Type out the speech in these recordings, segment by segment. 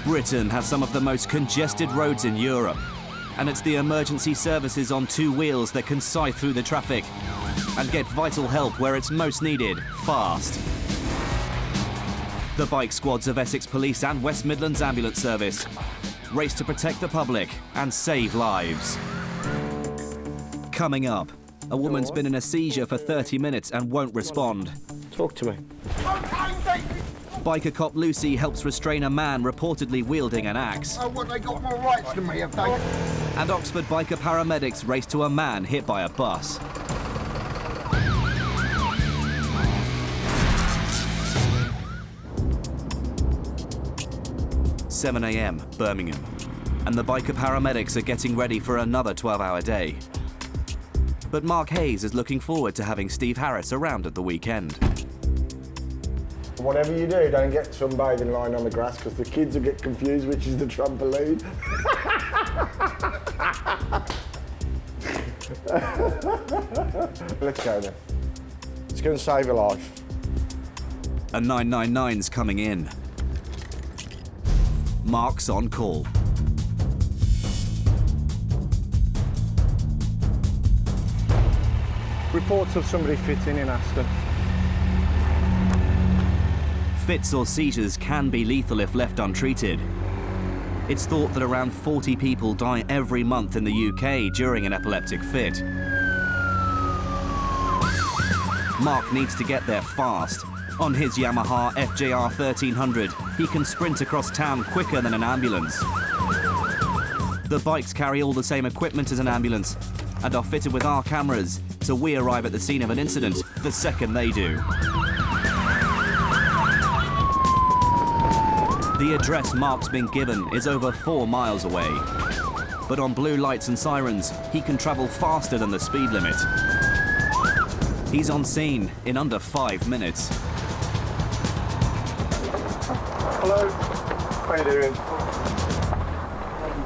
Britain has some of the most congested roads in Europe, and it's the emergency services on two wheels that can scythe through the traffic and get vital help where it's most needed, fast. The bike squads of Essex Police and West Midlands Ambulance Service race to protect the public and save lives. Coming up, a woman's been in a seizure for 30 minutes and won't respond. Talk to me. Biker cop Lucy helps restrain a man reportedly wielding an axe. Oh, what, they got more rights than me, have they? And Oxford biker paramedics race to a man hit by a bus. (7 a.m. Birmingham, and the biker paramedics are getting ready for another 12-hour day. But Mark Hayes is looking forward to having Steve Harris around at the weekend. Whatever you do, don't get sunbathing lying on the grass because the kids will get confused which is the trampoline. Let's go then. It's going to save a life. A 999's coming in. Mark's on call. Reports of somebody fitting in Aston. Fits or seizures can be lethal if left untreated. It's thought that around 40 people die every month in the UK during an epileptic fit. Mark needs to get there fast. On his Yamaha FJR 1300, he can sprint across town quicker than an ambulance. The bikes carry all the same equipment as an ambulance and are fitted with our cameras, so we arrive at the scene of an incident the second they do. The address Mark's been given is over 4 miles away. But on blue lights and sirens, he can travel faster than the speed limit. He's on scene in under 5 minutes. Hello. How you doing?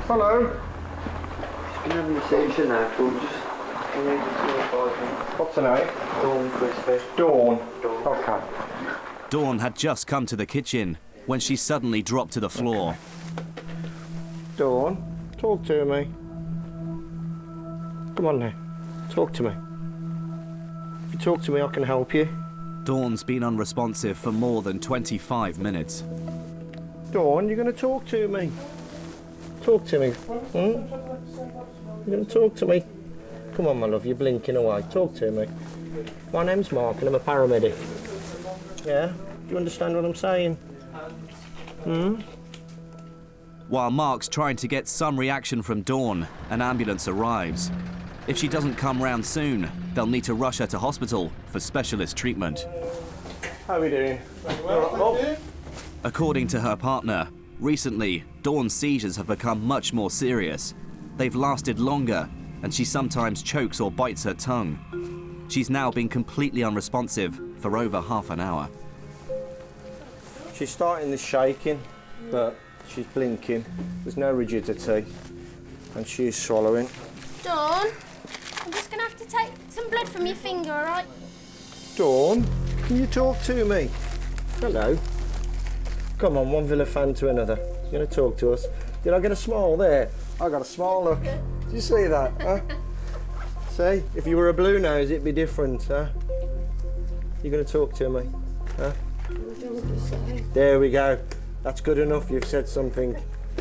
Hello. Can you have a seizure now, George? What's her name? Dawn Crispy. Dawn. Okay. Dawn had just come to the kitchen when she suddenly dropped to the floor. Dawn, talk to me. Come on now, talk to me. If you talk to me, I can help you. Dawn's been unresponsive for more than 25 minutes. Dawn, you're going to talk to me. Talk to me. You're going to talk to me. Come on, my love, you're blinking away. Talk to me. My name's Mark and I'm a paramedic. Yeah? Do you understand what I'm saying? While Mark's trying to get some reaction from Dawn, an ambulance arrives. If she doesn't come round soon, they'll need to rush her to hospital for specialist treatment. How are we doing? According to her partner, recently, Dawn's seizures have become much more serious. They've lasted longer, and she sometimes chokes or bites her tongue. She's now been completely unresponsive for over half an hour. She's starting this shaking, but she's blinking. There's no rigidity, and she's swallowing. Dawn, I'm just going to have to take some blood from your finger, all right? Dawn, can you talk to me? Hello. Come on, one Villa fan to another. You're going to talk to us. Did I get a smile there? I got a smile, look. Did you see that? Huh? See, if you were a blue nose, it'd be different, huh? You're going to talk to me, huh? There we go. That's good enough, you've said something.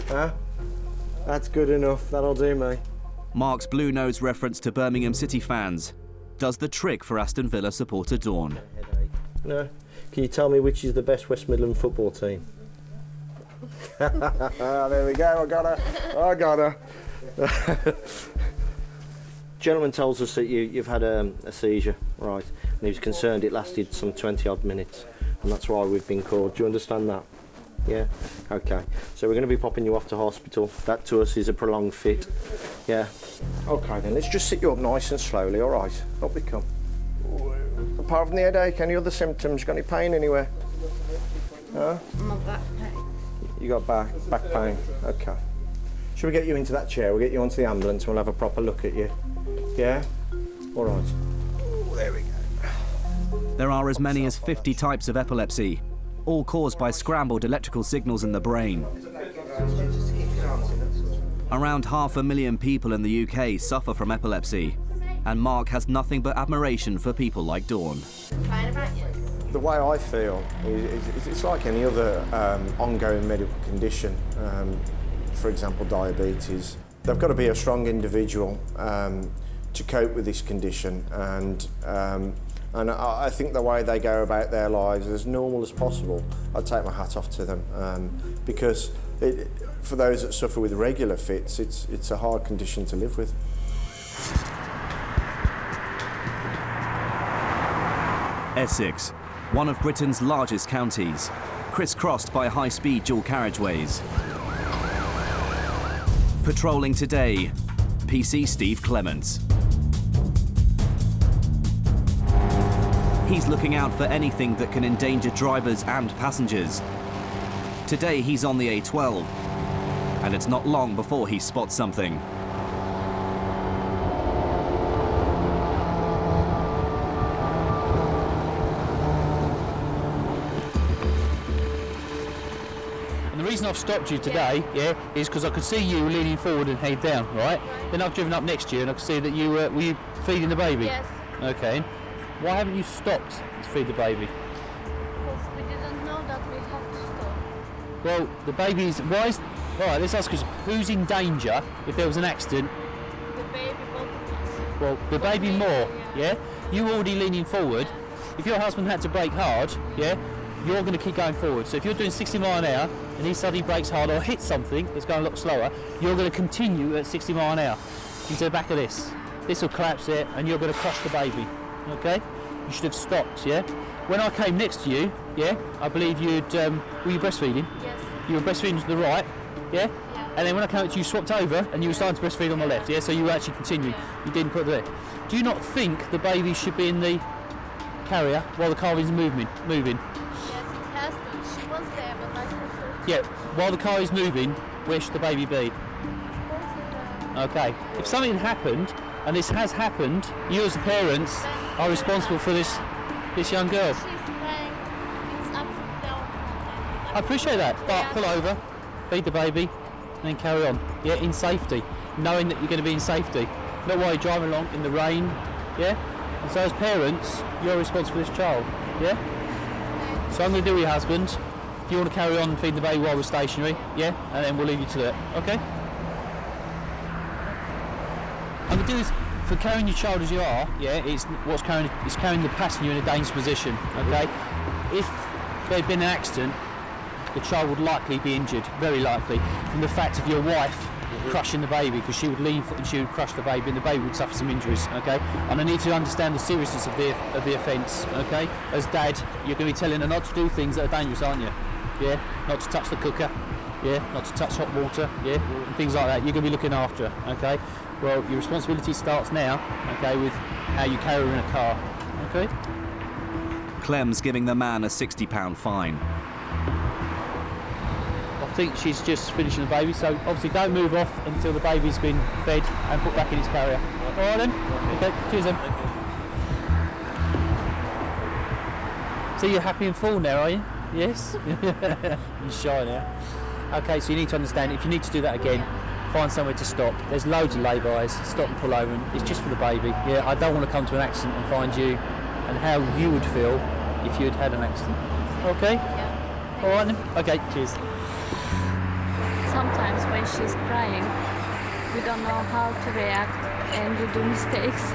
Huh? That's good enough, that'll do me. Mark's blue nose reference to Birmingham City fans does the trick for Aston Villa supporter Dawn. No. Can you tell me which is the best West Midland football team? There we go, I got her. Gentleman tells us that you've had a seizure, right? And he was concerned it lasted some 20-odd minutes, and that's why we've been called. Do you understand that? Yeah? Okay. So we're going to be popping you off to hospital. That to us is a prolonged fit. Yeah? Okay then, let's just sit you up nice and slowly, all right? Up we come. Apart from the headache, any other symptoms? Got any pain anywhere? Huh? My back pain. You got back pain? Okay. Should we get you into that chair? We'll get you onto the ambulance and we'll have a proper look at you. Yeah? All right. Ooh, there we go. There are as many as 50 types of epilepsy, all caused by scrambled electrical signals in the brain. Around 500,000 people in the UK suffer from epilepsy, and Mark has nothing but admiration for people like Dawn. The way I feel is it's like any other ongoing medical condition, for example diabetes. They've got to be a strong individual to cope with this condition, and I think the way they go about their lives as normal as possible, I take my hat off to them, because for those that suffer with regular fits, it's a hard condition to live with. Essex, one of Britain's largest counties, crisscrossed by high-speed dual carriageways. Patrolling today, PC Steve Clements. He's looking out for anything that can endanger drivers and passengers. Today he's on the A12, and it's not long before he spots something. The reason I've stopped you today, is because I could see you leaning forward and head down, right? Then I've driven up next to you and I could see that you were you feeding the baby? Yes. Okay. Why haven't you stopped to feed the baby? Because we didn't know that we have to stop. Well, the baby's... All right, let's ask us, who's in danger if there was an accident? The baby, both of us. Well, the baby more, yeah? You already leaning forward. If your husband had to brake hard, you're going to keep going forward. So if you're doing 60 mile an hour and he suddenly brakes hard or hits something that's going a lot slower, you're going to continue at 60 mile an hour into the back of this. This will collapse it and you're going to crush the baby, okay? You should have stopped, yeah? When I came next to you, I believe you'd, were you breastfeeding? Yes. You were breastfeeding to the right, yeah? And then when I came up to you, swapped over and you were starting to breastfeed on the left, yeah? So you were actually continuing. You didn't put the left. Do you not think the baby should be in the carrier while the car is moving? Yes, it has to. She was there, but I couldn't. Yeah, while the car is moving, where should the baby be? Okay. If something happened, and this has happened, you as the parents are responsible for this young girl. She's crying. It's upside down. I appreciate that, but pull over, feed the baby, and then carry on. Yeah, in safety, knowing that you're going to be in safety. Not while you're driving along in the rain, yeah? And so as parents, you're responsible for this child, yeah? So I'm going to deal with your husband. If you want to carry on and feed the baby while we're stationary, yeah? And then we'll leave you to it, okay? I'm going to do this for carrying your child as you are, yeah? It's carrying the passenger in a dangerous position, okay? If there'd been an accident, the child would likely be injured, very likely, from the fact of your wife crushing the baby, because she would leave and she would crush the baby and the baby would suffer some injuries, okay? And I need to understand the seriousness of the offence, okay? As dad, you're going to be telling her not to do things that are dangerous, aren't you? Yeah? Not to touch the cooker, yeah? Not to touch hot water, yeah? And things like that. You're going to be looking after her, okay? Well, your responsibility starts now, okay, with how you carry her in a car, okay? Clem's giving the man a £60 fine. I think she's just finishing the baby, so obviously don't move off until the baby's been fed and put back in its carrier. All right then? Okay, cheers then. So you're happy and full now, are you? Yes? You're shy now. Okay, so you need to understand, if you need to do that again, find somewhere to stop. There's loads of lay-bys, stop and pull over, and it's just for the baby. Yeah, I don't want to come to an accident and find you and how you would feel if you had had an accident. Okay? Yeah. All right then? Okay, cheers. Sometimes when she's crying, we don't know how to react and we do mistakes.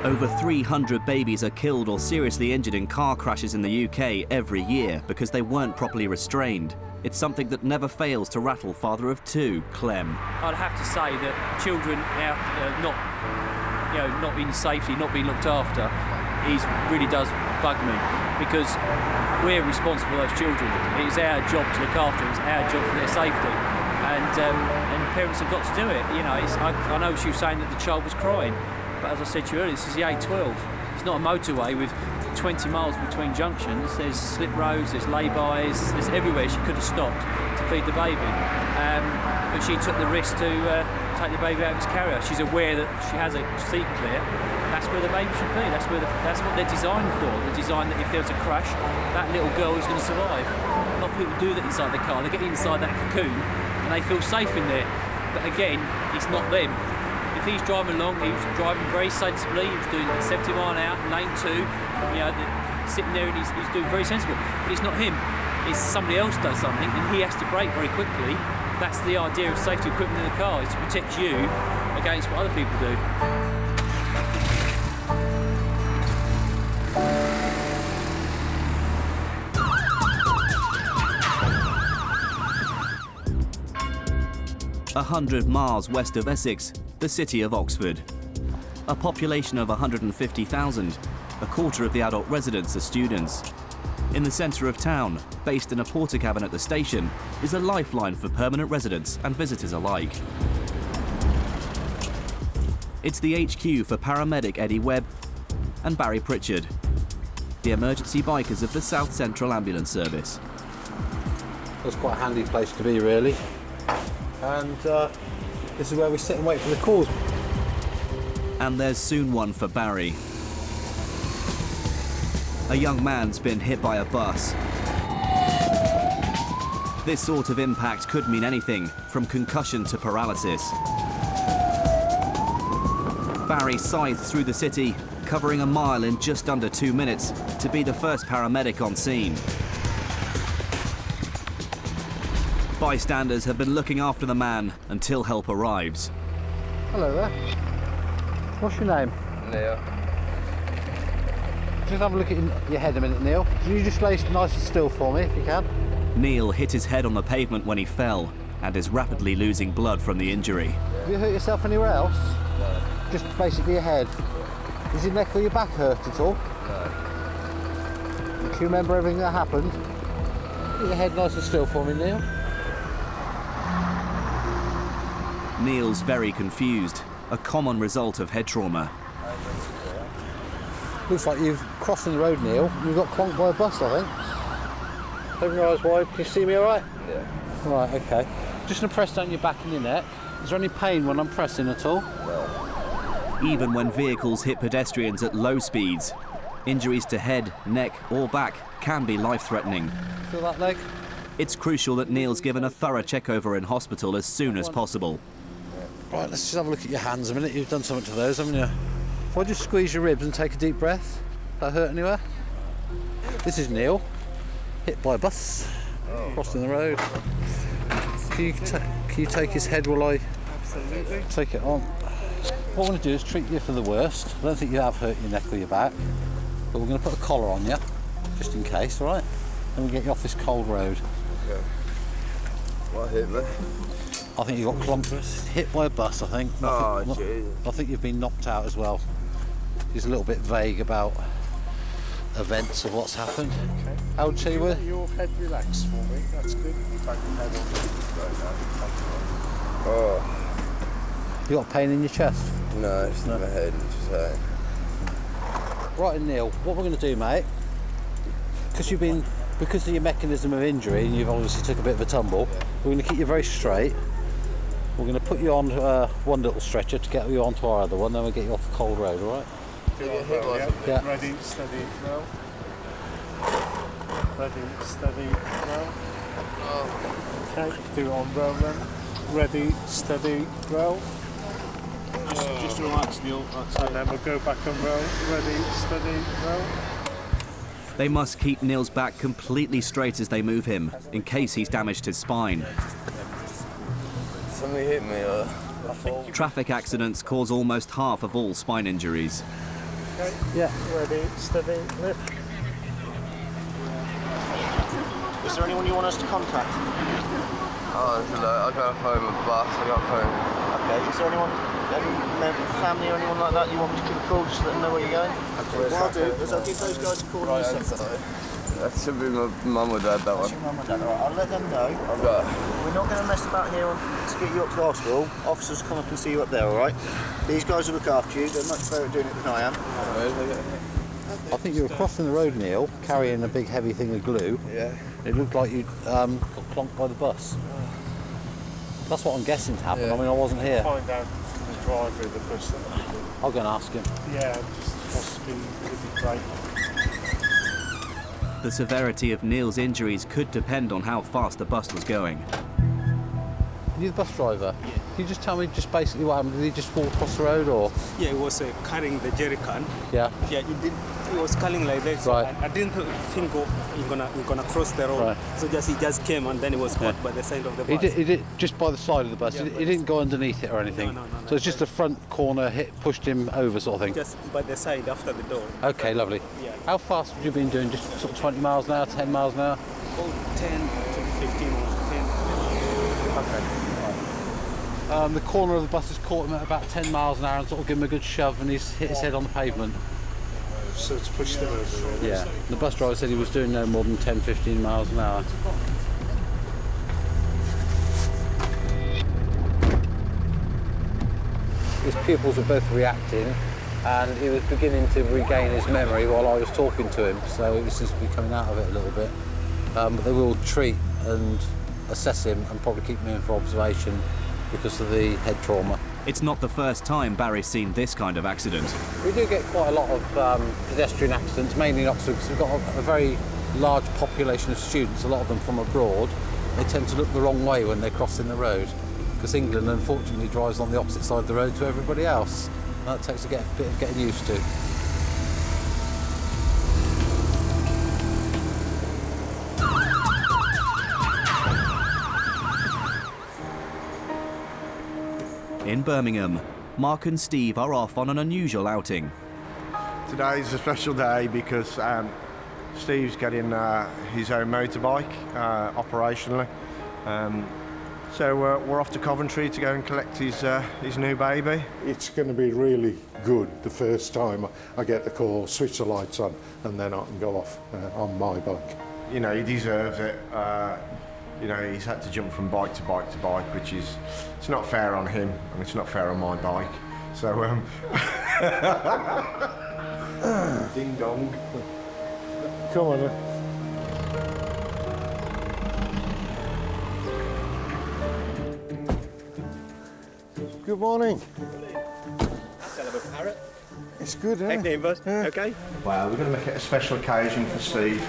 Over 300 babies are killed or seriously injured in car crashes in the UK every year because they weren't properly restrained. It's something that never fails to rattle father of two, Clem. I'd have to say that children out not in safety, not being looked after, really does bug me, because we're responsible for those children. It's our job to look after them. It's our job for their safety, and parents have got to do it. You know, I know she was saying that the child was crying, but as I said to you earlier, this is the A12. It's not a motorway with 20 miles between junctions. There's slip roads, there's lay-bys, there's everywhere she could have stopped to feed the baby. But she took the risk to take the baby out of its carrier. She's aware that she has a seat clear. That's where the baby should be. That's what they're designed for. They're designed that if there was a crash, that little girl is going to survive, not people do that inside the car. They get inside that cocoon and they feel safe in there. But again, it's not them. If he's driving along, he was driving very sensibly. He was doing 70 mile an hour, lane 2. You know, sitting there and he's doing very sensible. But it's not him. It's somebody else does something and he has to brake very quickly. That's the idea of safety equipment in the car, is to protect you against what other people do. 100 miles west of Essex, the city of Oxford. A population of 150,000, a quarter of the adult residents are students. In the centre of town, based in a porter cabin at the station, is a lifeline for permanent residents and visitors alike. It's the HQ for Paramedic Eddie Webb and Barry Pritchard, the emergency bikers of the South Central Ambulance Service. It's quite a handy place to be, really. And this is where we sit and wait for the calls. And there's soon one for Barry. A young man's been hit by a bus. This sort of impact could mean anything, from concussion to paralysis. Barry scythes through the city, covering a mile in just under 2 minutes, to be the first paramedic on scene. Bystanders have been looking after the man until help arrives. Hello there. What's your name? Neil. Just have a look at your head a minute, Neil. Can you just lay nice and still for me, if you can? Neil hit his head on the pavement when he fell and is rapidly losing blood from the injury. Have you hurt yourself anywhere else? No. Just basically your head. Is your neck or your back hurt at all? No. Do you remember everything that happened? Get your head nice and still for me, Neil. Neil's very confused, a common result of head trauma. Looks like you've crossing the road, Neil. You got clonked by a bus, I think. Open your eyes wide. Can you see me all right? Yeah. Right, okay. Just going to press down your back and your neck. Is there any pain when I'm pressing at all? No. Even when vehicles hit pedestrians at low speeds, injuries to head, neck or back can be life-threatening. Feel that leg? It's crucial that Neil's given a thorough check-over in hospital as soon as possible. Right, let's just have a look at your hands a minute. You've done something to those, haven't you? If I just squeeze your ribs and take a deep breath, that hurt anywhere? This is Neil, hit by a bus, crossing the road. Can you take his head while I take it on? What we're going to do is treat you for the worst. I don't think you have hurt your neck or your back, but we're going to put a collar on you, just in case, all right? And we'll get you off this cold road. Okay. What hit me? I think you got clonked, hit by a bus, I think. Oh, Jesus. I think you've been knocked out as well. He's a little bit vague about events of what's happened. Okay. How old you were? Your head relaxed for me, that's good. Take your head off. Oh. You got pain in your chest? No, it's not my head, it's just hurt. Right, and Neil, what we're going to do, mate, because of your mechanism of injury and you've obviously took a bit of a tumble, we're going to keep you very straight. We're going to put you on one little stretcher to get you onto our other one, then we'll get you off the cold road, all right? Yeah. Ready, steady, roll. Ready, steady, roll. Okay, do it on roll then. Ready, steady, roll. Just relax, Neil. And then we'll go back and roll. Ready, steady, roll. They must keep Neil's back completely straight as they move him, in case he's damaged his spine. Somebody hit me or Traffic accidents cause almost half of all spine injuries. Okay. Yeah. Ready, steady, lift. Is there anyone you want us to contact? Oh, I got home a bus, I got home. Okay, is there anyone, any family or anyone like that you want me to give a call just to let them know where you're going? What I'll do is I'll give those guys a call in a second. That should be my mum or dad, that one. Your mum or dad, alright, I'll let them know. Okay. We're not going to mess about here to get you up to the hospital. Officers come up and see you up there, alright? These guys will look after you, they're much better at doing it than I am. I think you were crossing the road, Neil, carrying a big heavy thing of glue. Yeah. It looked like you'd got clonked by the bus. That's what I'm guessing happened. Yeah. I mean, I wasn't here. Find out from the driver of the bus. I'll go and ask him. Yeah, just possibly would be great. The severity of Neil's injuries could depend on how fast the bus was going. Are you the bus driver? Yeah. Can you just tell me just basically what happened? Did he just walk across the road or? Yeah, he was carrying the jerry can. Yeah. Yeah, he was carrying like that. So right. I didn't think he's gonna cross the road. Right. So he just came and then he was caught by the side of the bus. He did just by the side of the bus. Yeah, he didn't go underneath it or anything. No. So it's just the front corner pushed him over sort of thing. Just by the side after the door. Okay, lovely. Yeah. How fast have you been doing? Just sort of 20 miles an hour, 10 miles an hour? About 10 to 15 or 10. Okay. The corner of the bus has caught him at about 10 miles an hour and sort of given him a good shove, and he's hit his head on the pavement. So it's pushed him over, really. Yeah. The bus driver said he was doing no more than 10-15 miles an hour. His pupils were both reacting, and he was beginning to regain his memory while I was talking to him, so he seems to be coming out of it a little bit. But they will treat and assess him and probably keep him in for observation because of the head trauma. It's not the first time Barry's seen this kind of accident. We do get quite a lot of pedestrian accidents, mainly in Oxford, because we've got a very large population of students, a lot of them from abroad. They tend to look the wrong way when they're crossing the road, because England, unfortunately, drives on the opposite side of the road to everybody else. And that takes a bit of getting used to. In Birmingham, Mark and Steve are off on an unusual outing. Today's a special day because Steve's getting his own motorbike operationally. So we're off to Coventry to go and collect his new baby. It's going to be really good the first time I get the call, switch the lights on, and then I can go off on my bike. You know, he deserves it. You know, he's had to jump from bike to bike to bike, which is, it's not fair on him, and it's not fair on my bike. So, ding dong. Come on then. Good morning. That's a little parrot. It's good, isn't it? Bud. Yeah. Okay. Well, we're going to make it a special occasion for Steve.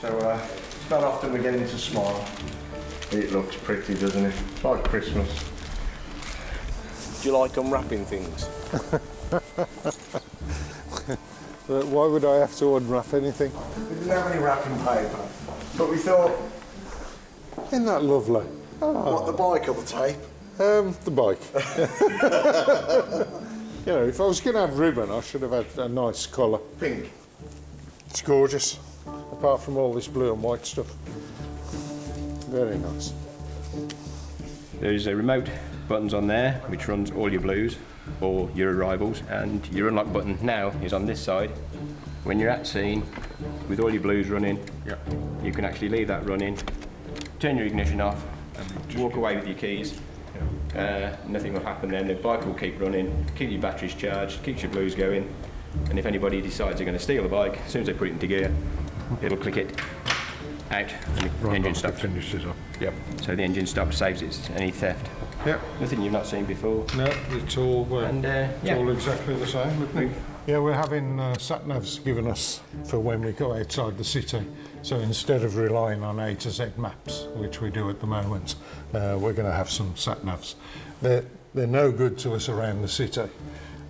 So, it's not often we get him to smile. It looks pretty, doesn't it? It's like Christmas. Do you like unwrapping things? Why would I have to unwrap anything? We didn't have any wrapping paper, but we thought... Isn't that lovely? Oh. What, the bike or the tape? The bike. You know, if I was going to have ribbon, I should have had a nice colour. Pink. It's gorgeous, apart from all this blue and white stuff. Very nice. There's a remote buttons on there which runs all your blues or your arrivals, and your unlock button now is on this side. When you're at scene with all your blues running, you can actually leave that running, turn your ignition off, walk away with your keys. Nothing will happen then. The bike will keep running, keep your batteries charged, keeps your blues going, and if anybody decides they're going to steal the bike, as soon as they put it into gear, it'll click it out and the engine stops. Finishes up. Yep. So the engine stops, saves it any theft. Yep. Nothing you've not seen before. No, it's all it's all exactly the same, isn't it? Yeah, we're having sat-navs given us for when we go outside the city. So instead of relying on A to Z maps, which we do at the moment, we're going to have some sat-navs. They're no good to us around the city,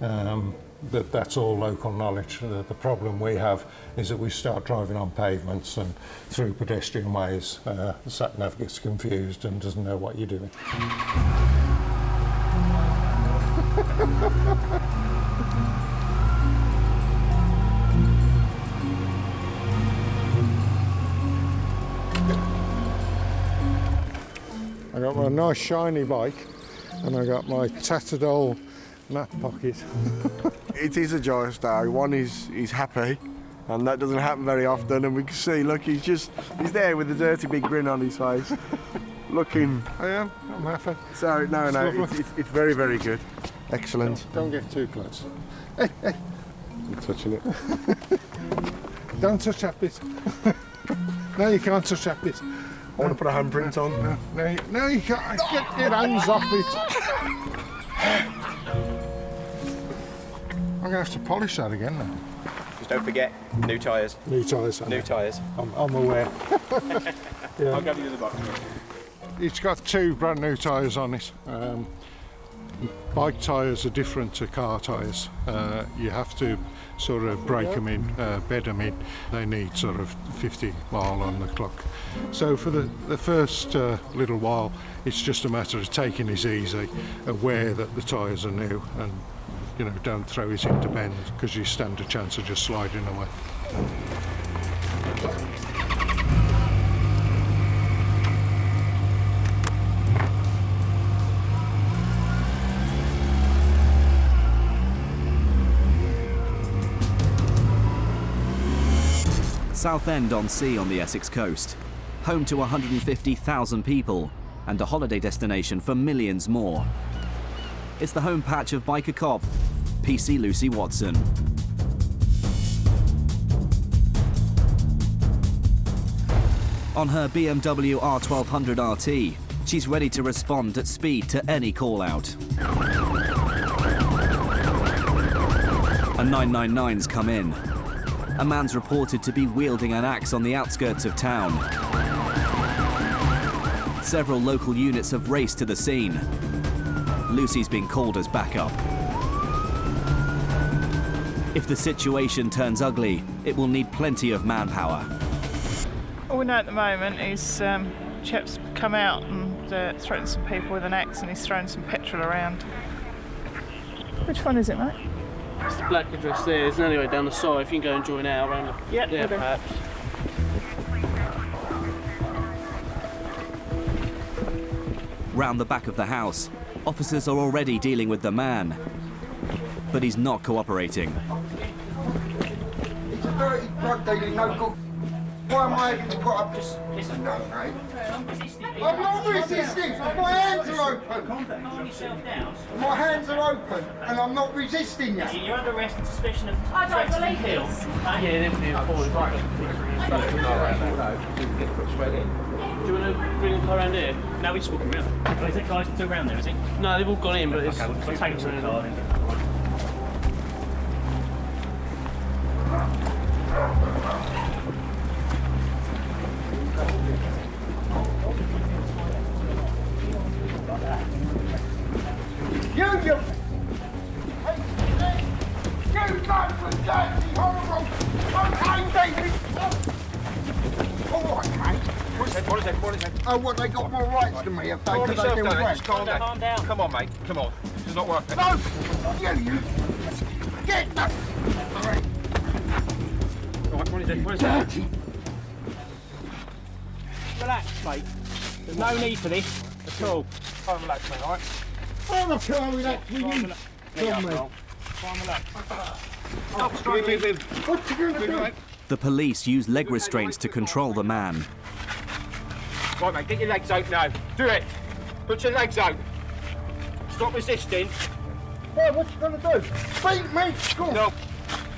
but that's all local knowledge. The problem we have is that we start driving on pavements and through pedestrian ways, the sat-nav gets confused and doesn't know what you're doing. I got my nice shiny bike and I got my tattered old map pocket. It is a joyous day. One is he's happy, and that doesn't happen very often, and we can see, look, he's there with a dirty big grin on his face, looking... I'm happy. So, it's very, very good. Excellent. Don't get too close. Hey, you're touching it. Don't touch that bit. No, you can't touch that bit. I want to put a handprint on. No, you can't. Get your hands off it. I'm going to have to polish that again now. Just don't forget, new tyres. New tyres. New tyres. I'm aware. Yeah. I'll give you the box. It's got 2 brand new tyres on it. Bike tyres are different to car tyres. You have to sort of break them in, bed them in. They need sort of 50 mile on the clock. So for the first little while, it's just a matter of taking it easy, aware that the tyres are new, and you know, don't throw it into bend because you stand a chance of just sliding away. Southend-on-Sea on the Essex coast, home to 150,000 people and a holiday destination for millions more. It's the home patch of biker cop, PC Lucy Watson. On her BMW R1200 RT, she's ready to respond at speed to any call-out. And 999's come in. A man's reported to be wielding an axe on the outskirts of town. Several local units have raced to the scene. Lucy's been called as backup. If the situation turns ugly, it will need plenty of manpower. All we know at the moment is chap's come out and threatened some people with an axe, and he's thrown some petrol around. Which one is it, mate? It's the black address there. There's an alleyway down the side. If you can go and join out around the there, perhaps. Round the back of the house, officers are already dealing with the man, but he's not cooperating. It's a dirty drug dealing, no good. Why am I having to put up this? Listen, no, mate. I'm not resisting. My hands are open. Calm yourself down. My hands are open, and I'm not resisting you. You're under arrest on suspicion of threatening to kill. Yeah, they're forward. Do you want to bring them around here? No, we're just walking around. Oh, is that guy still around there, is he? No, they've all gone in, but it's... Okay, we'll take him to the car then. You guys were dirty, horrible. Okay, David. All right, mate. What is it? Oh, what, they got more rights than me, have they? Calm Because yourself they down, do just calm down. Calm down. Come on, mate, come on. This is not working. No! You! Get that! All right. Right, what is it? Dirty. Relax, mate. There's no need for this at all. Try and relax, mate, all right? I'm not trying to relax with you. Come on, mate. Try and relax. Stop, move. What you going to do? The police use leg restraints to control the man. Right, mate, get your legs out now. Do it. Put your legs out. Stop resisting. Well, what you going to do? Beat me? Go on. No.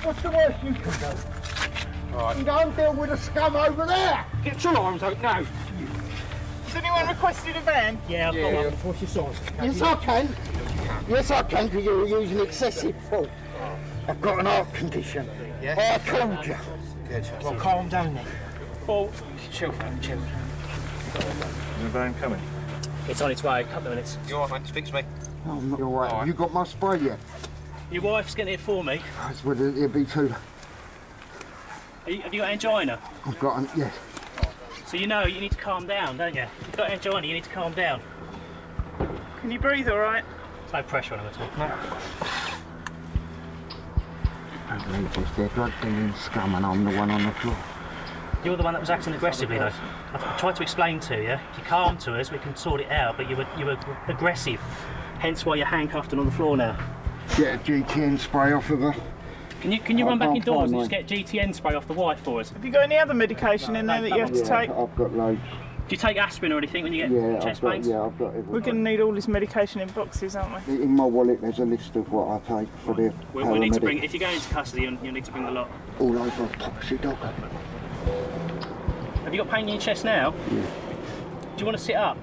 What's the worst you can do? All right. You can go and deal with the scum over there. Get your arms out now. Has anyone requested a van? Yeah, I've got one. What's your size? Yes, I can. Yes, I can, because you're using excessive force. I've got an heart condition. Yeah? I told you. Good. Well, calm down then. Paul, Chill, chill. Is the van coming? it's on its way. A couple of minutes. You all right, mate? Fix me. Oh, I'm not all right. Have you got my spray yet? Your wife's getting it for me. It'll be too... Have you got angina? I've got an... Yes. So you know you need to calm down, don't you? If you've got angina, you need to calm down. Can you breathe all right? There's no pressure on him at all. I believe this. They're drug dealing scum, and I'm the one on the floor. You're the one that was acting aggressively, though. I tried to explain to you. If you're calm to us, we can sort it out. But you were aggressive. Hence why you're handcuffed and on the floor now. Get a GTN spray off of her. Can you run back indoors and just get GTN spray off the wife for us? Have you got any other medication in there that you have to take? I've got loads. Do you take aspirin or anything when you get chest pains? I've got everything. We're going to need all this medication in boxes, aren't we? In my wallet, there's a list of what I take for the We'll need to bring. If you go into custody, you'll need to bring the lot. all over Topsy Dog. Have you got pain in your chest now? Yeah. Do you want to sit up?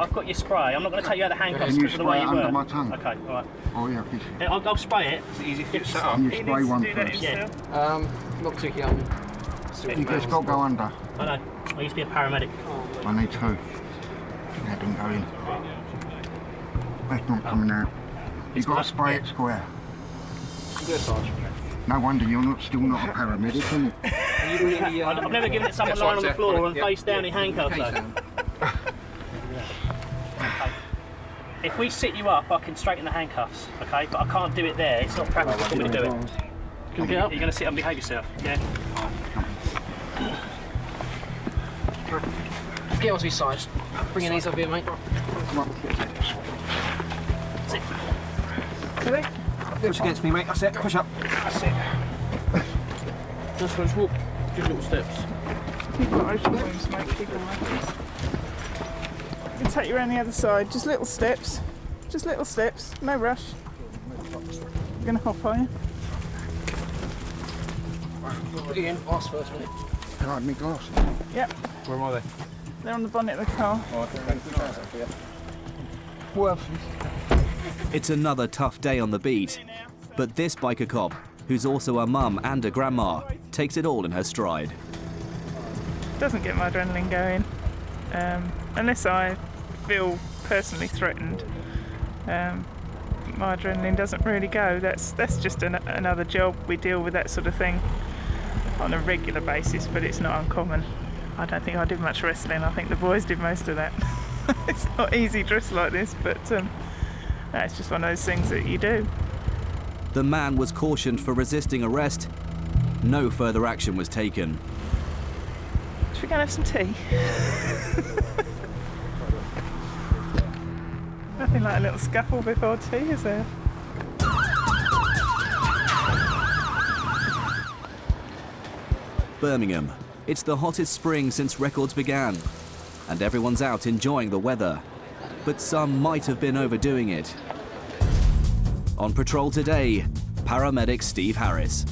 I've got your spray. I'm not going to take you out of the handcuffs Can you because of the way spray you it were. under my tongue? Okay, all right. Oh yeah, please. Yeah, I'll spray it. It's easy to get set up. Can you spray one first? Yeah. Not particularly. You just got to go under. I know. I used to be a paramedic. I need to. Yeah, don't go in. That's not coming out. You've got to spray it square. No wonder you're still not a paramedic, are you? I've never given it someone lying on the floor and face down in handcuffs though. Okay. If we sit you up, I can straighten the handcuffs, okay? But I can't do it there. It's not practical for me to do it. Can you get up? You're going to sit up and behave yourself, yeah? Get onto his side. Bring your knees up here, mate. Sit. Ready? Push against me, mate. That's it. Push up. That's it. Just walk. Just little steps. Keep got ocean wounds, mate. Keep them open. I can take you around the other side. Just little steps. Just little steps. No rush. You're going to hop, are you? Put it in. Ask first, mate. Can I have my glasses? Yep. Where are they? They're on the bonnet of the car. Well, It's another tough day on the beat, but this biker cop, who's also a mum and a grandma, takes it all in her stride. Doesn't get my adrenaline going, unless I feel personally threatened. My adrenaline doesn't really go. That's just another job. We deal with that sort of thing on a regular basis, but it's not uncommon. I don't think I did much wrestling. I think the boys did most of that. It's not easy dressed like this, but it's just one of those things that you do. The man was cautioned for resisting arrest. No further action was taken. Should we go and have some tea? Nothing like a little scuffle before tea, is there? Birmingham. It's the hottest spring since records began, and everyone's out enjoying the weather. But some might have been overdoing it. On patrol today, paramedic Steve Harris.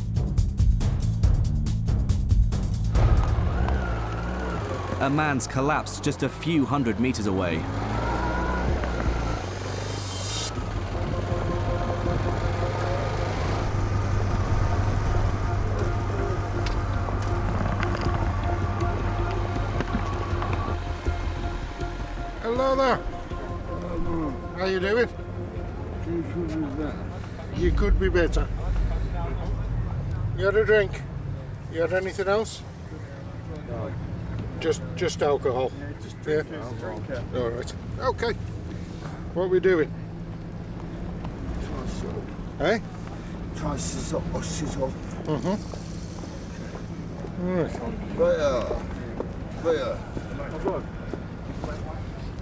A man's collapsed just a few hundred meters away. hello there. How you doing? You could be better. You had a drink? You had anything else? No. Just alcohol? Yeah? All right. Okay. What are we doing? Eh? Tricycle. Mm-hmm. All right.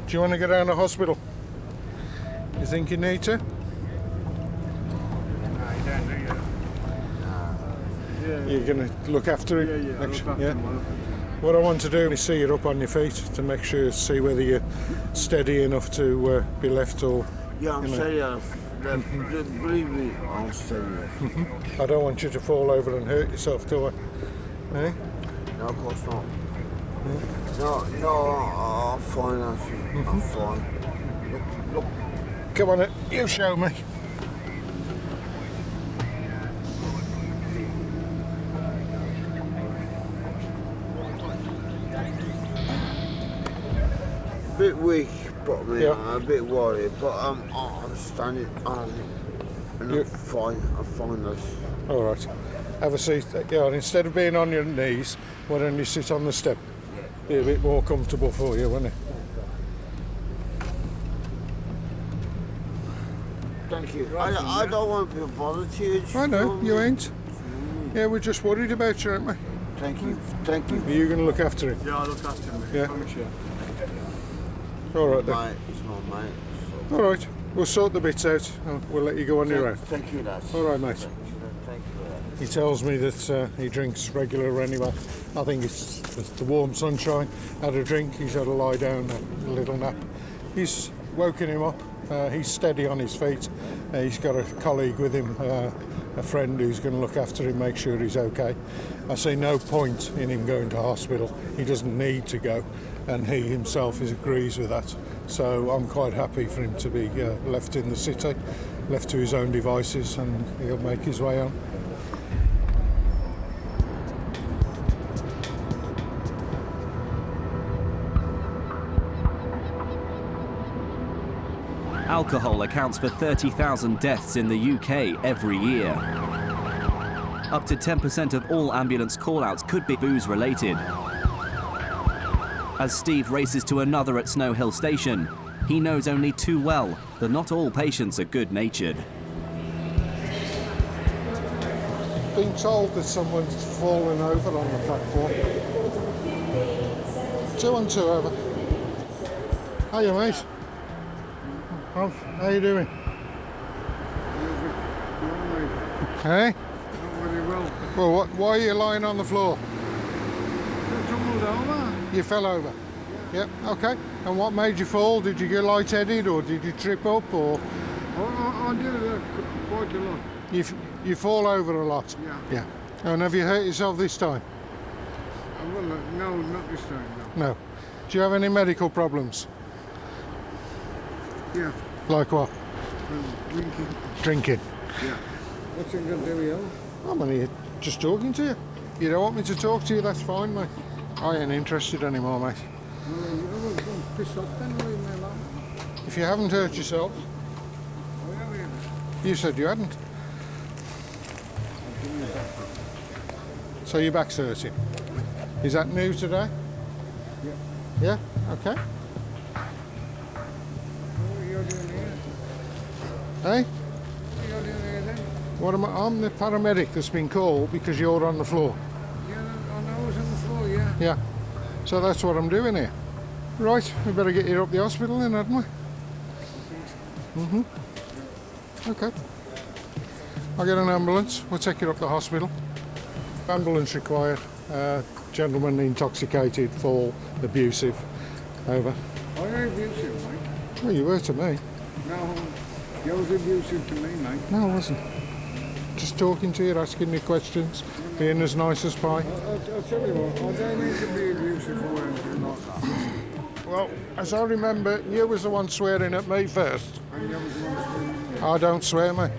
Do you want to go down to the hospital? You think you need to? You're going to look after him? Yeah. What I want to do is see you up on your feet to make sure, see whether you're steady enough to be left or... Yeah, I'm steady enough. Believe me, I'm steady enough. I don't want you to fall over and hurt yourself, do I? Eh? No, of course not. No, I'm fine, I'm fine. Look. Come on, you show me. A bit weak, but Yeah. I'm a bit worried, but I'm standing and I'm fine, this. All right. Have a seat. Yeah, and instead of being on your knees, why don't you sit on the step? Be a bit more comfortable for you, wouldn't it? Thank you. I don't want to be bothered to you. I know, you ain't. Yeah, we're just worried about you, aren't we? Thank you. Are you going to look after him? Yeah, I'll look after him. Yeah. Promise you. All right then. Mate, it's my mate. All right. We'll sort the bits out and we'll let you go on your own. Thank you, lads. All right, mate. Thank you, lads. He tells me that he drinks regular anyway. I think it's the warm sunshine. Had a drink, he's had a lie down, a little nap. He's woken him up. He's steady on his feet. He's got a colleague with him, a friend who's going to look after him, make sure he's okay. I see no point in him going to hospital. He doesn't need to go, and he himself agrees with that. So I'm quite happy for him to be left in the city, left to his own devices, and he'll make his way on. Alcohol accounts for 30,000 deaths in the UK every year. Up to 10% of all ambulance call-outs could be booze-related. As Steve races to another at Snow Hill Station, he knows only too well that not all patients are good-natured. Been told that someone's fallen over on the platform. 212 over. Hiya, mate. How you doing? Hey? Not very well. Well, why are you lying on the floor? I tumbled over. You fell over? Yep, okay. And what made you fall? Did you get light-headed or did you trip up or? I did quite a lot. You fall over a lot? Yeah. Yeah. And have you hurt yourself this time? Well, no, not this time, no. No. Do you have any medical problems? Yeah. Like what? Drinking. Drinking? Yeah. What's it going to do, you? I'm only just talking to you. You don't want me to talk to you, that's fine, mate. I ain't interested anymore, mate. Well, you was going to piss off then, leave me alone. If you haven't hurt yourself, Oh, yeah, you said you hadn't. Give me a back. So your back's hurting. Is that new today? Yeah. Yeah? Okay. What are you doing here? Hey? What are you doing here then? What am I? I'm the paramedic that's been called because you're on the floor. Yeah, I know I was on the floor, yeah. Yeah. So that's what I'm doing here. Right, we better get you up the hospital then, hadn't we? Okay. I'll get an ambulance. We'll take you up the hospital. Ambulance required. Gentleman intoxicated, fall, abusive. Over. I ain't abusive, mate. Well, you were to me. No, you was abusive to me, mate. No, I wasn't. Just talking to you, asking you questions, being as nice as pie. I'll tell you what, I don't need to be abusive or anything like that. Well, as I remember, you was the one swearing at me first. And you was the one swearing at me. I don't swear, mate.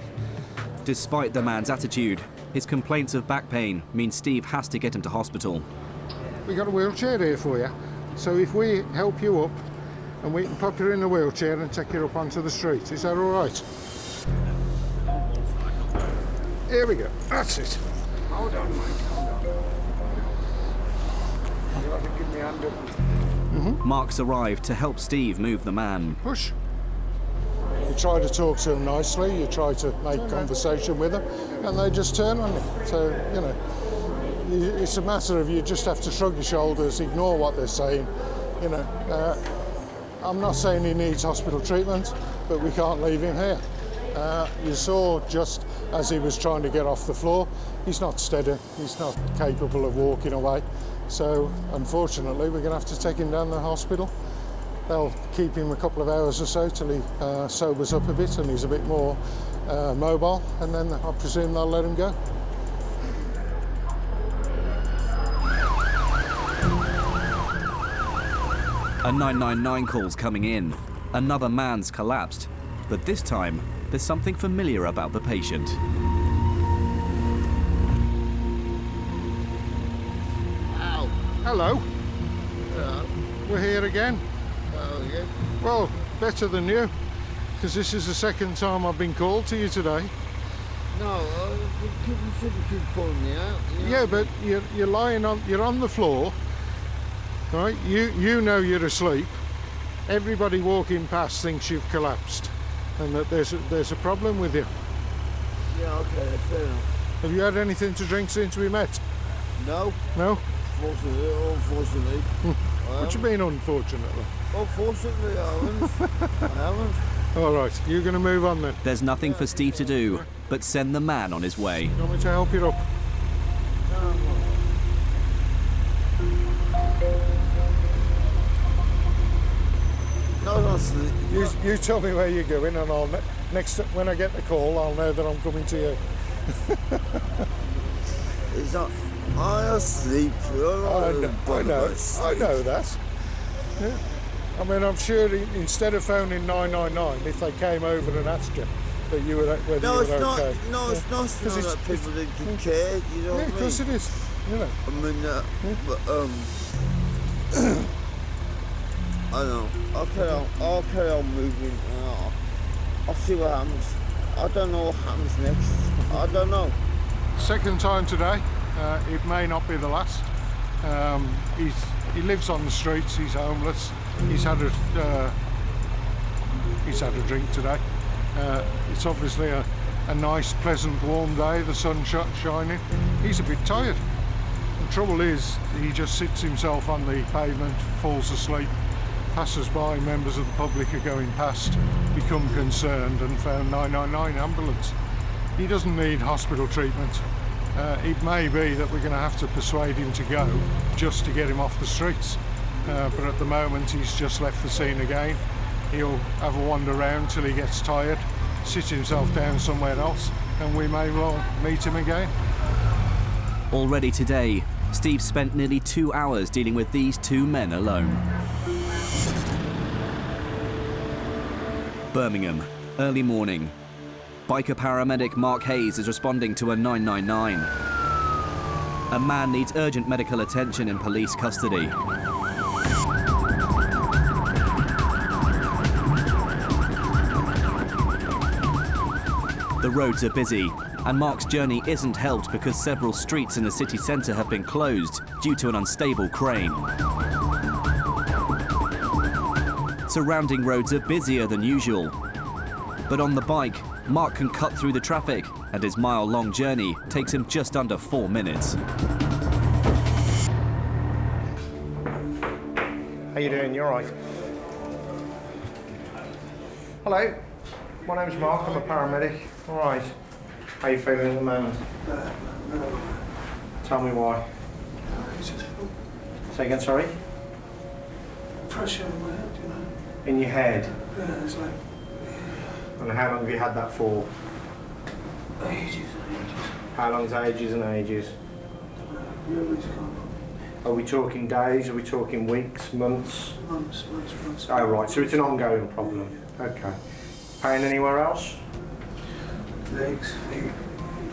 Despite the man's attitude, his complaints of back pain mean Steve has to get him to hospital. We got a wheelchair here for you. So if we help you up, and we can pop you in the wheelchair and take you up onto the street, is that all right? Here we go. That's it. Hold on, mate, hold on. You have to give me a hand up. Mark's arrived to help Steve move the man. Push. You try to talk to them nicely, you try to make conversation with them, and they just turn on you. So, you know, it's a matter of you just have to shrug your shoulders, ignore what they're saying. You know, I'm not saying he needs hospital treatment, but we can't leave him here. You saw just as he was trying to get off the floor, he's not steady, he's not capable of walking away. So, unfortunately, we're going to have to take him down to the hospital. They'll keep him a couple of hours or so till he sobers up a bit and he's a bit more mobile, and then I presume they'll let him go. A 999 call's coming in. Another man's collapsed, but this time there's something familiar about the patient. Ow. Hello. We're here again. Yeah. Well, better than you, because this is the second time I've been called to you today. No, you shouldn't keep calling me out. You know? Yeah, but you're lying on, you're on the floor, right? You know you're asleep. Everybody walking past thinks you've collapsed, and that there's a problem with you. Yeah, okay, fair enough. Have you had anything to drink since we met? No. No? Unfortunately. What do you mean, unfortunately? Unfortunately, I haven't. All right, you're going to move on then. There's nothing for Steve to do but send the man on his way. You want me to help you up? No, not sleep. You tell me where you're going, and I'll when I get the call, I'll know that I'm coming to you. It's not. I'm asleep. I know that. Yeah. I mean, I'm sure instead of phoning 999, if they came over and asked you that you were whether No, you it's were not. okay. No, it's not. It's not that people didn't care. You know what I mean? Of course it is. You know. I mean, but I don't know. I'll carry on moving. I'll see what happens. I don't know what happens next. I don't know. Second time today. It may not be the last. He lives on the streets. He's homeless. He's had a drink today. It's obviously a nice, pleasant, warm day. The sun's shining. He's a bit tired. The trouble is, he just sits himself on the pavement, falls asleep. Passers-by, members of the public are going past, become concerned and phone 999 ambulance. He doesn't need hospital treatment. It may be that we're going to have to persuade him to go just to get him off the streets. But at the moment he's just left the scene again. He'll have a wander around till he gets tired, sit himself down somewhere else, and we may well meet him again. Already today, Steve spent nearly 2 hours dealing with these two men alone. Birmingham, early morning. Biker paramedic Mark Hayes is responding to a 999. A man needs urgent medical attention in police custody. The roads are busy, and Mark's journey isn't helped because several streets in the city centre have been closed due to an unstable crane. Surrounding roads are busier than usual. But on the bike, Mark can cut through the traffic, and his mile-long journey takes him just under 4 minutes. How you doing? You all right? Hello, my name's Mark. I'm a paramedic. All right. How you feeling at the moment? Tell me why. Say again, sorry? Pressure in my head, you know. In your head? Yeah, it's like... And how long have you had that for? Ages and ages. How long's ages and ages? Memory's gone. Are we talking days? Are we talking weeks, months? Months. Oh, right. So it's an ongoing problem. Okay. Pain anywhere else? Legs, feet.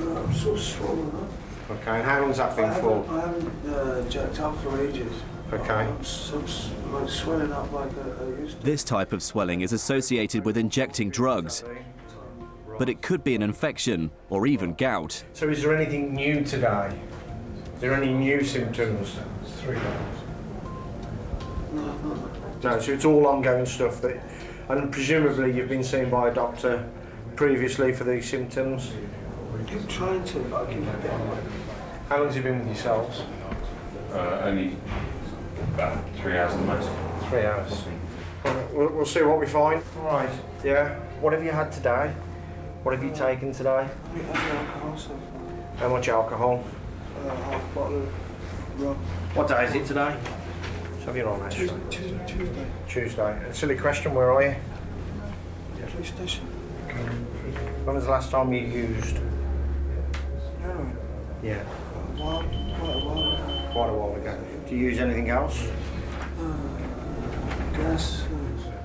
I'm so swollen up. Okay. And how long's that been for? I haven't jacked up for ages. Okay. I'm like swelling up like I used to. This type of swelling is associated with injecting drugs, but it could be an infection or even gout. So is there anything new today? Is there any new symptoms? 3 days. No, so it's all ongoing stuff that, and presumably you've been seen by a doctor previously for these symptoms? I'm trying to, but I keep forgetting. How long has you been with yourselves? Only about 3 hours at the most. 3 hours. We'll see what we find. All right. Yeah. What have you had today? What have you taken today? Alcohol so far. How much alcohol? Half bottle of rum. What day is it today? So have you on actually? Tuesday. Tuesday. A silly question, where are you? Police station. When was the last time you used? Heroin. Yeah. Quite a while ago. Quite a while ago. Do you use anything else? Gas.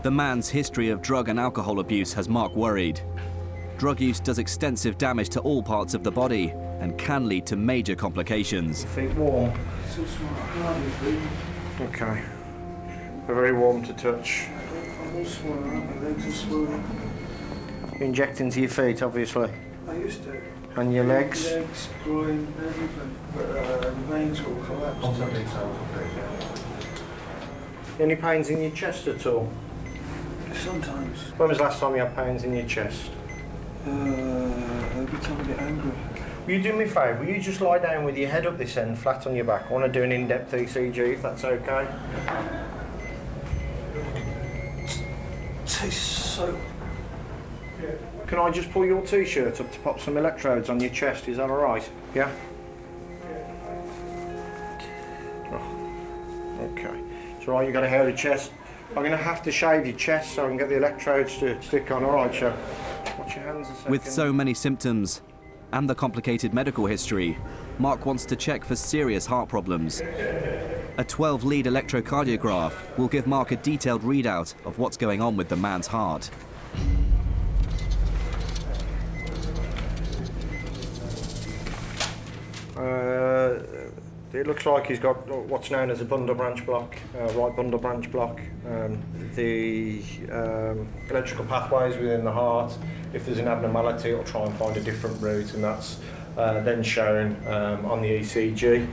The man's history of drug and alcohol abuse has Mark worried. Drug use does extensive damage to all parts of the body and can lead to major complications. Feet warm. Okay. They're very warm to touch. I'm all swollen up, my legs are swollen. You inject into your feet, obviously. I used to. And your legs? Legs, groin, everything. But the veins all collapsed. Any pains in your chest at all? Sometimes. When was the last time you had pains in your chest? Every time I get angry. Will you do me a favour? Will you just lie down with your head up this end, flat on your back? I want to do an in-depth ECG, if that's okay. Tastes so... Can I just pull your t-shirt up to pop some electrodes on your chest? Is that all right? Yeah? Oh. Okay. It's all right, you've got a hairy chest. I'm going to have to shave your chest so I can get the electrodes to stick on. All right, Joe. Watch your hands a second. With so many symptoms and the complicated medical history, Mark wants to check for serious heart problems. A 12-lead electrocardiograph will give Mark a detailed readout of what's going on with the man's heart. It looks like he's got what's known as a bundle branch block, right bundle branch block. The electrical pathways within the heart, if there's an abnormality, it'll try and find a different route, and that's then shown on the ECG.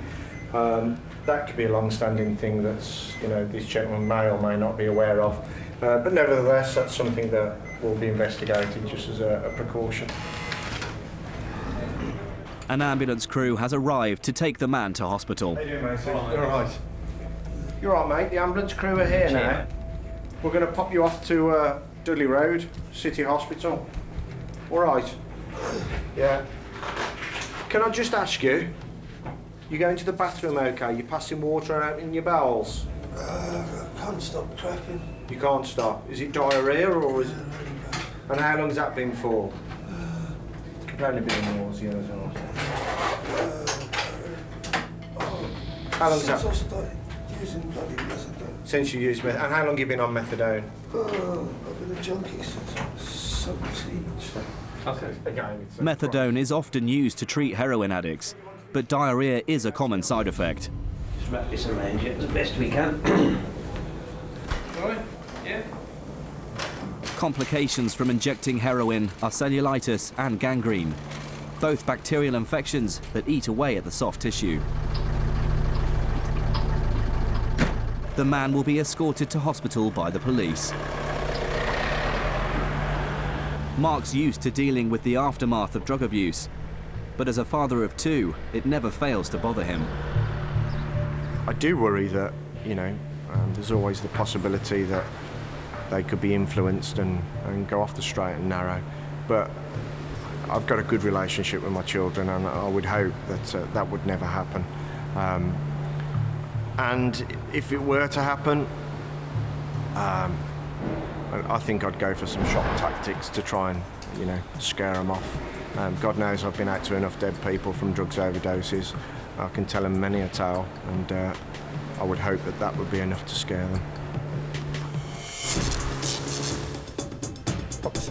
That could be a long-standing thing that's, this gentleman may or may not be aware of. But nevertheless, that's something that will be investigated just as a precaution. An ambulance crew has arrived to take the man to hospital. How you doing, mate? You're all right. You're all right, mate. The ambulance crew are here now. We're going to pop you off to Dudley Road, City Hospital. All right. Yeah. Can I just ask you, you going to the bathroom okay? You passing water out in your bowels? I can't stop crapping. You can't stop. Is it diarrhea or is it... And how long's that been for? It could only be nausea as well. How long's that? Since I started using bloody methadone. Since you used methadone. And how long have you been on methadone? I've been a junkie since 17. Methadone is often used to treat heroin addicts, but diarrhea is a common side effect. Just wrap this around you as best we can. Right? Yeah. Complications from injecting heroin are cellulitis and gangrene, both bacterial infections that eat away at the soft tissue. The man will be escorted to hospital by the police. Mark's used to dealing with the aftermath of drug abuse, but as a father of two, it never fails to bother him. I do worry that, there's always the possibility that they could be influenced and go off the straight and narrow. But I've got a good relationship with my children, and I would hope that that would never happen. And if it were to happen, I think I'd go for some shock tactics to try and, scare them off. God knows I've been out to enough dead people from drugs overdoses. I can tell them many a tale, and I would hope that that would be enough to scare them.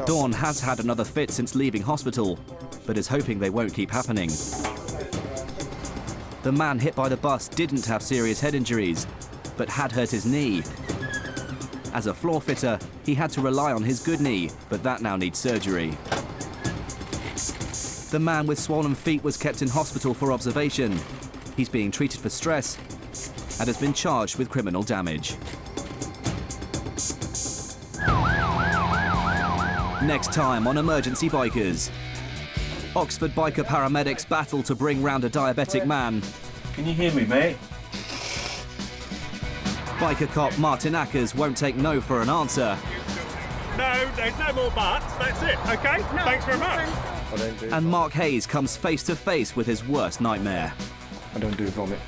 Dawn has had another fit since leaving hospital, but is hoping they won't keep happening. The man hit by the bus didn't have serious head injuries, but had hurt his knee. As a floor fitter, he had to rely on his good knee, but that now needs surgery. The man with swollen feet was kept in hospital for observation. He's being treated for stress and has been charged with criminal damage. Next time on Emergency Bikers. Oxford biker paramedics battle to bring round a diabetic man. Can you hear me, mate? Biker cop Martin Ackers won't take no for an answer. No, there's no more buts. That's it, okay? No, thanks very much. And Mark Hayes comes face to face with his worst nightmare. I don't do vomit.